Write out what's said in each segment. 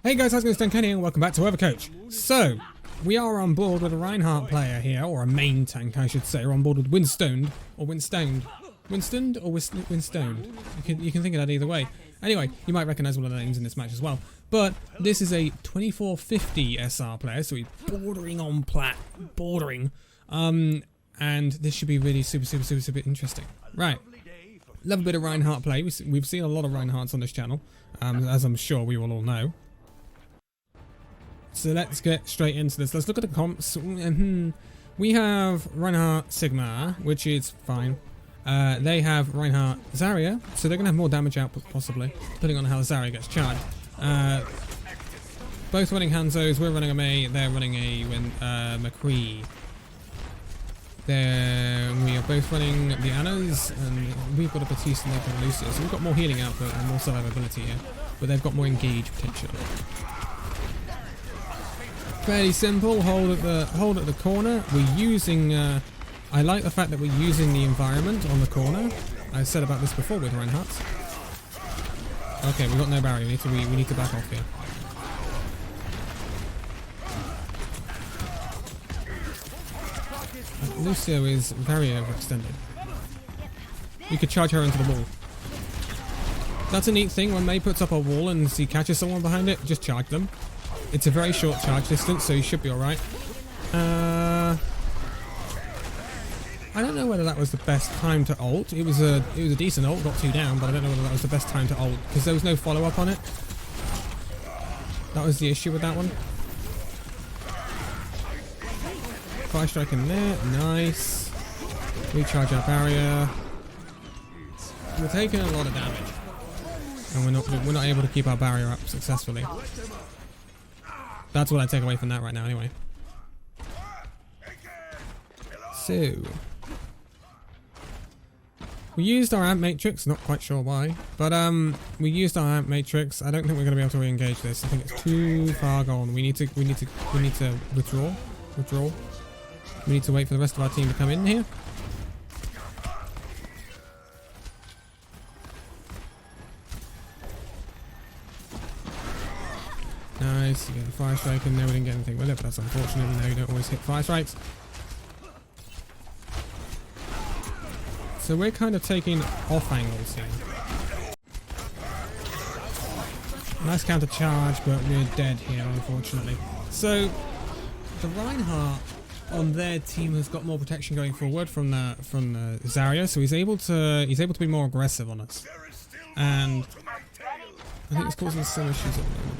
Hey guys, how's it going? It's Danconia and welcome back to Overcoach. So, we are on board with a Reinhardt player here, or a main tank I should say. We're on board with Winston, or Winstoned. Winstoned or Winstoned? You can think of that either way. Anyway, you might recognise one of the names in this match as well. But this is a 2450 SR player, so he's bordering on plat. Bordering. And this should be really super interesting. Right. Love a bit of Reinhardt play. We've seen a lot of Reinhardts on this channel, as I'm sure we will all know. So let's get straight into this. Let's look at the comps. We have Reinhardt Sigma, which is fine. They have Reinhardt Zarya, so they're going to have more damage output possibly, depending on how Zarya gets charged. Both running Hanzos, we're running a Mei, they're running a McCree. We are both running the Annas, and we've got a Batista and they've got a Lucia, so we've got more healing output and more survivability here, but they've got more engage potential. Fairly simple. Hold at the corner. We're using. I like the fact that we're using the environment on the corner. I said about this before with Reinhardt. Okay, we've got no barrier. We need to back off here. Lucio is very overextended. We could charge her into the wall. That's a neat thing. When Mei puts up a wall and he catches someone behind it, just charge them. It's a very short charge distance, so you should be alright. I don't know whether that was the best time to ult. It was a decent ult, got 2 down, but I don't know whether that was the best time to ult, because there was no follow-up on it. That was the issue with that one. Fire strike in there, nice. Recharge our barrier. We're taking a lot of damage, and we're not able to keep our barrier up successfully. That's what I take away from that right now, anyway. So, we used our amp matrix. Not quite sure why, but we used our amp matrix. I don't think we're going to be able to re-engage this. I think it's too far gone. We need to withdraw. We need to wait for the rest of our team to come in here. Nice, you get a fire strike in there, we didn't get anything with it, but that's unfortunate. You know, you don't always hit fire strikes. So we're kind of taking off angles here. Nice counter charge, but we're dead here, unfortunately. So the Reinhardt on their team has got more protection going forward from the Zarya, so he's able to be more aggressive on us, and I think it's causing some issues at the moment.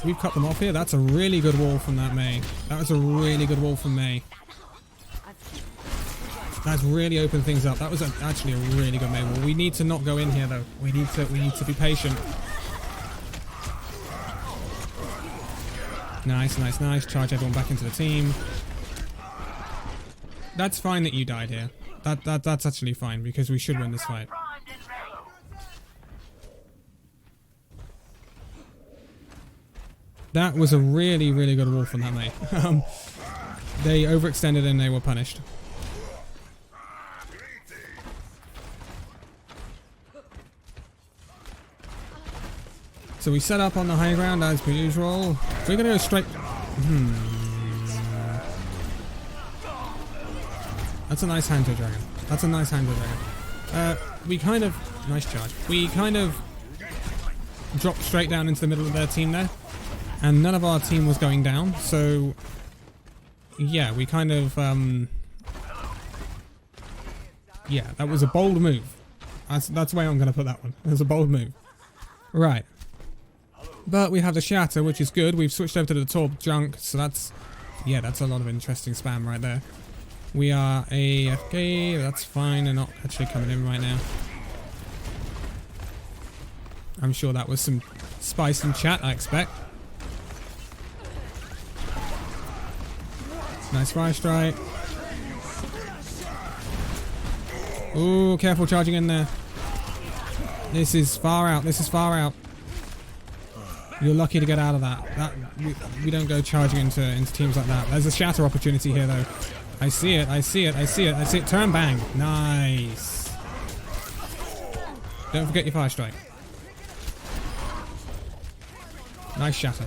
We've cut them off here. That's a really good wall from that Mei. That was a really good wall from Mei. That's really opened things up. That was actually a really good Mei wall. We need to not go in here though. We need to be patient. Nice. Charge everyone back into the team. That's fine that you died here. That's actually fine, because we should win this fight. That was a really good wall from that Mei. They overextended and they were punished. So we set up on the high ground as per usual. We're going to go straight... That's a nice Hanzo Dragon. We kind of... Nice charge. We kind of dropped straight down into the middle of their team there. And none of our team was going down, so yeah, we kind of yeah, that was a bold move. That's the way I'm going to put that one. It was a bold move. Right. But we have the Shatter, which is good. We've switched over to the Torb Junk, so that's a lot of interesting spam right there. We are AFK, that's fine. They're not actually coming in right now. I'm sure that was some spice in chat, I expect. Nice fire strike. Ooh, careful charging in there. This is far out. You're lucky to get out of that. We don't go charging into teams like that. There's a shatter opportunity here though. I see it, I see it, I see it, I see it. Turn bang. Nice. Don't forget your fire strike. Nice shatter.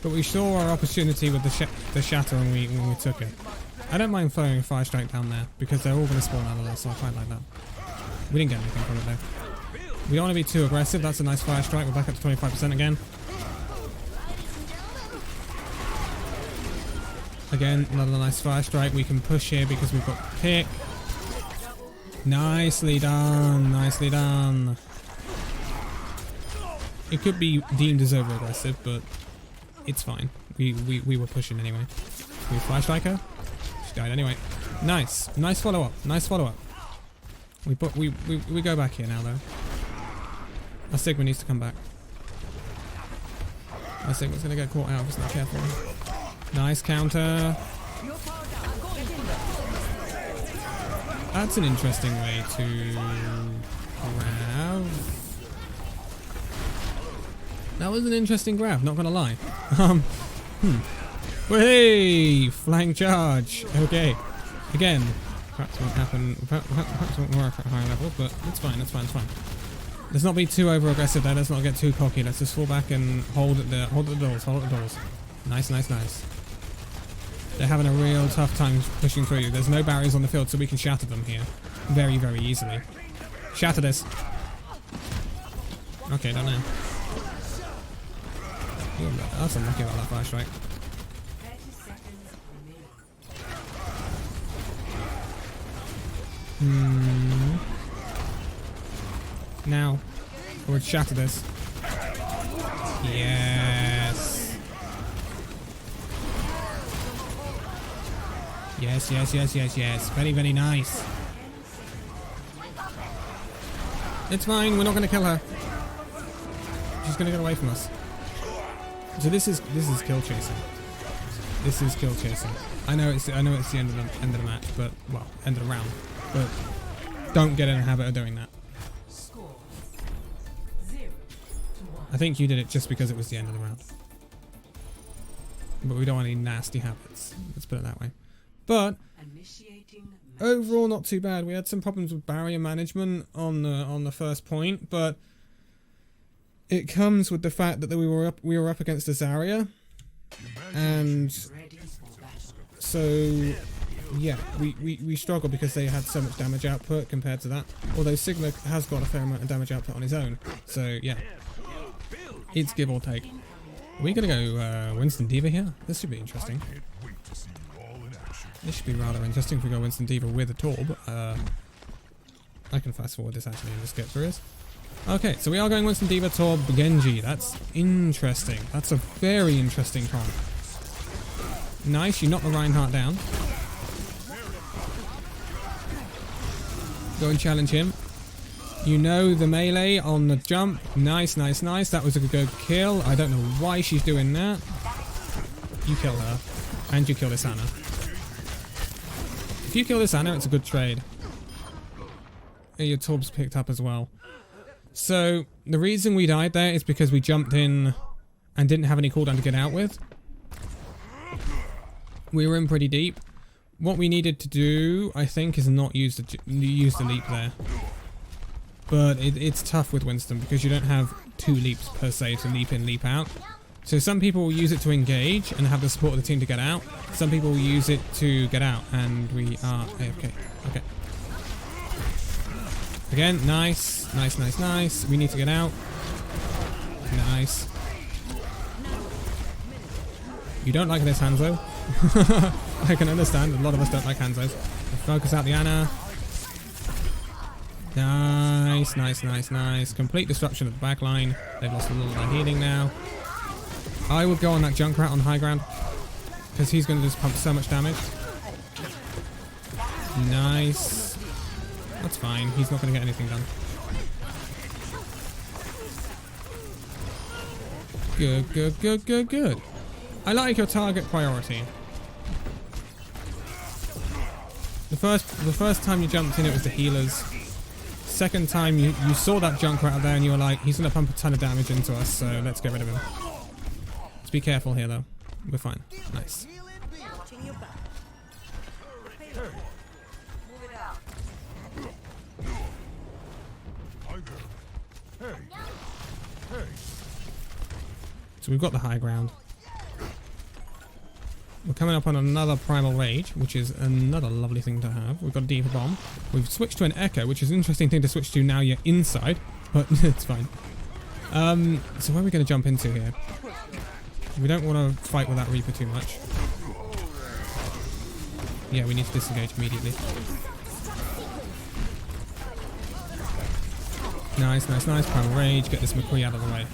But we saw our opportunity with the shatter when we took it. I don't mind throwing a fire strike down there because they're all going to spawn out of there, so I quite like that. We didn't get anything from it though. We don't want to be too aggressive. That's a nice fire strike. We're back up to 25% again. Again, another nice fire strike. We can push here because we've got pick. Nicely done. Nicely done. It could be deemed as over aggressive, but it's fine. We were pushing anyway. We fire strike her. She died anyway. Nice. Nice follow up. Nice follow up. We go back here now though. Our Sigma needs to come back. Our Sigma's gonna get caught out if he's not careful. Nice counter. That's an interesting way to grab. That was an interesting grab, not gonna lie. Hey! Flank charge! Okay. Again. Perhaps won't happen. Perhaps won't work at high level, but it's fine, it's fine, it's fine. Let's not be too over aggressive there, let's not get too cocky. Let's just fall back and hold at the doors, hold at the doors. Nice, nice, nice. They're having a real tough time pushing through. There's no barriers on the field, so we can shatter them here. Very, very easily. Shatter this. Okay, don't know. Ooh, that's unlucky about that fire strike. Now, we'll shatter this. Yes. Yes, yes, yes, yes, yes. Very, very nice. It's fine. We're not going to kill her. She's going to get away from us. So this is kill chasing. This is kill chasing. I know it's the end of the match, but well, end of the round. But don't get in a habit of doing that. I think you did it just because it was the end of the round. But we don't want any nasty habits. Let's put it that way. But overall, not too bad. We had some problems with barrier management on the first point, but it comes with the fact that we were up against a Zarya, and so yeah, we struggled because they had so much damage output compared to that. Although Sigma has got a fair amount of damage output on his own, so yeah, it's give or take. Are we gonna go Winston D.Va here? This should be interesting. This should be rather interesting if we go Winston D.Va with a Torb. I can fast forward this actually and just get through this. Okay, so we are going Winston D.Va, Torb, Genji. That's interesting. That's a very interesting comp. Nice, you knocked the Reinhardt down. Go and challenge him. You know the melee on the jump. Nice, nice, nice. That was a good kill. I don't know why she's doing that. You kill her. And you kill this Anna. If you kill this Anna, it's a good trade. Your Torb's picked up as well. So, the reason we died there is because we jumped in and didn't have any cooldown to get out with. We were in pretty deep. What we needed to do, I think, is not use the leap there. But it's tough with Winston because you don't have two leaps per se to leap in, leap out. So some people will use it to engage and have the support of the team to get out. Some people will use it to get out, and we are AFK. Okay. Again, nice, nice, nice, nice. We need to get out. Nice. You don't like this, Hanzo. I can understand. A lot of us don't like Hanzos. Focus out the Anna. Nice, nice, nice, nice. Complete disruption of the back line. They've lost a little of their healing now. I would go on that Junkrat on high ground, because he's going to just pump so much damage. Nice. That's fine. He's not going to get anything done. Good, good, good, good, good. I like your target priority. The first time you jumped in, it was the healers. Second time, you saw that Junkrat out there and you were like, he's going to pump a ton of damage into us, so let's get rid of him. Let's be careful here, though. We're fine. Nice. So we've got the high ground. We're coming up on another Primal Rage, which is another lovely thing to have. We've got a Diva Bomb. We've switched to an Echo, which is an interesting thing to switch to now you're inside, but it's fine. So where are we going to jump into here? We don't want to fight with that Reaper too much. Yeah, we need to disengage immediately. Nice, nice, nice. Primal Rage. Get this McCree out of the way.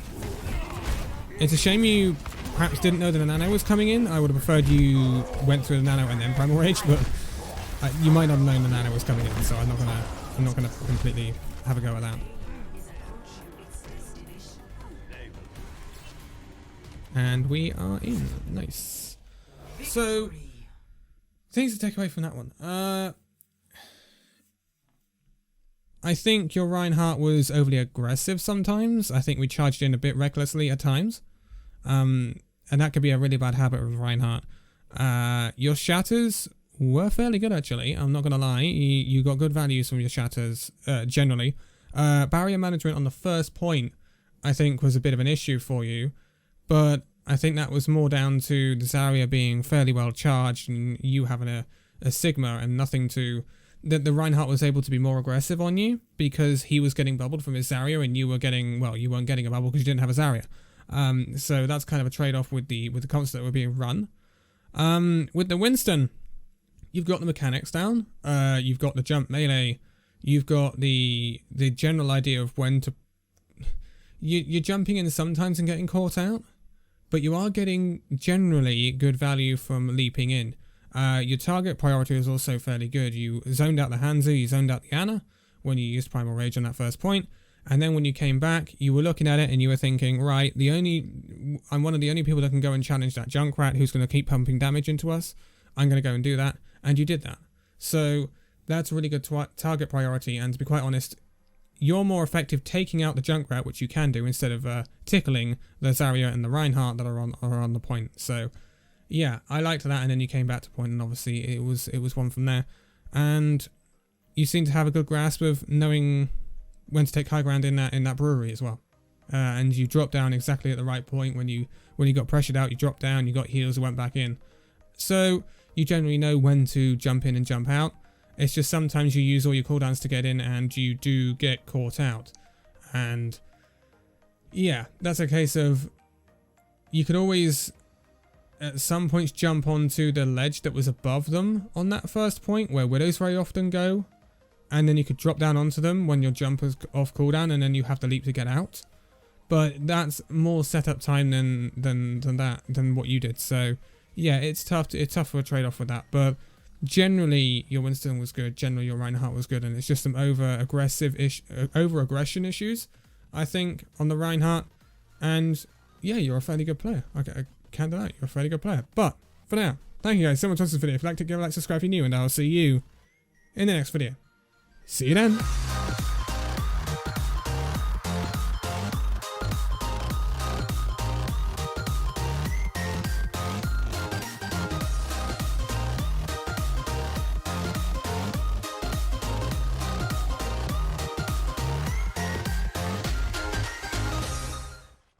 It's a shame you perhaps didn't know that a nano was coming in. I would have preferred you went through the nano and then Primal Rage, but you might not have known the nano was coming in, so I'm not gonna completely have a go at that. And we are in. Nice. So things to take away from that one. I think your Reinhardt was overly aggressive sometimes. I think we charged in a bit recklessly at times. And that could be a really bad habit of Reinhardt. Your shatters were fairly good, actually. I'm not going to lie. You got good values from your shatters, generally. Barrier management on the first point, I think, was a bit of an issue for you. But I think that was more down to the Zarya being fairly well charged and you having a Sigma and nothing to... The Reinhardt was able to be more aggressive on you because he was getting bubbled from his Zarya and you were getting... Well, you weren't getting a bubble because you didn't have a Zarya. So that's kind of a trade-off with the comps that were being run. With the Winston, you've got the mechanics down. You've got the jump melee. You've got the general idea of when to... You're jumping in sometimes and getting caught out, but you are getting generally good value from leaping in. Your target priority is also fairly good. You zoned out the Hanzo, you zoned out the Ana when you used Primal Rage on that first point. And then when you came back, you were looking at it and you were thinking, right, I'm one of the only people that can go and challenge that Junkrat who's going to keep pumping damage into us. I'm going to go and do that. And you did that. So that's a really good target priority. And to be quite honest, you're more effective taking out the Junkrat, which you can do, instead of tickling the Zarya and the Reinhardt that are on the point. So yeah, I liked that. And then you came back to point, and obviously it was one from there. And you seem to have a good grasp of knowing when to take high ground in that brewery as well. And you dropped down exactly at the right point. When you got pressured out, you dropped down, you got heals and went back in. So you generally know when to jump in and jump out. It's just sometimes you use all your cooldowns to get in and you do get caught out. And yeah, that's a case of you could always at some points jump onto the ledge that was above them on that first point where Widows very often go. And then you could drop down onto them when your jump is off cooldown and then you have to leap to get out. But that's more setup time than what you did. So yeah, it's tough for a trade-off with that. But generally your Winston was good, generally your Reinhardt was good, and it's just some over-aggression issues, I think, on the Reinhardt. And yeah, you're a fairly good player. I can't deny it, you're a fairly good player. But for now, thank you guys so much for watching this video. If you liked it, give a like, subscribe if you're new, and I'll see you in the next video. See you then.